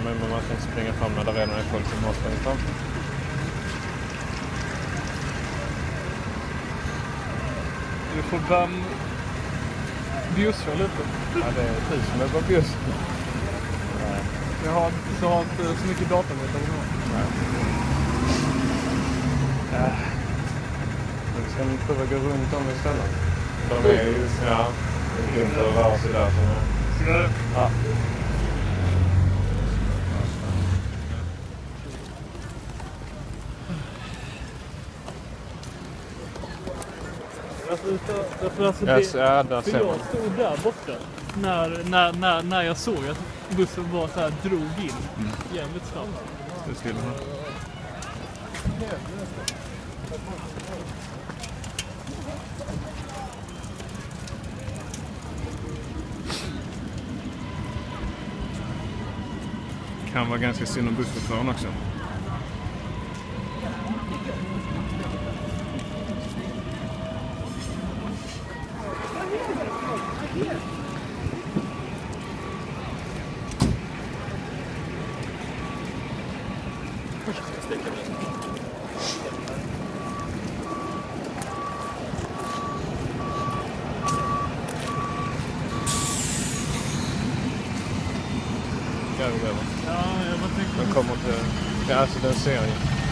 men man ska inte springa fram när det redan är folk som har sprungit fram. Du får börja bjussa lite. Ja, det är du som är på bjuss. Jag har inte så mycket datamöten nu. Nej. Nu ska ni pröva gå runt om istället. De är ju, ja, det är dumt att röra sig där. Ska du? Ja. Alltså, Ja, där för ser jag man. stod där borta när jag såg att bussen var så här, drog in jävligt snabbt. Det skulle man. Kan vara ganska synd om busschauffören också. Ja, jag bara tänkte... Den kommer till... Ja, alltså den ser ju.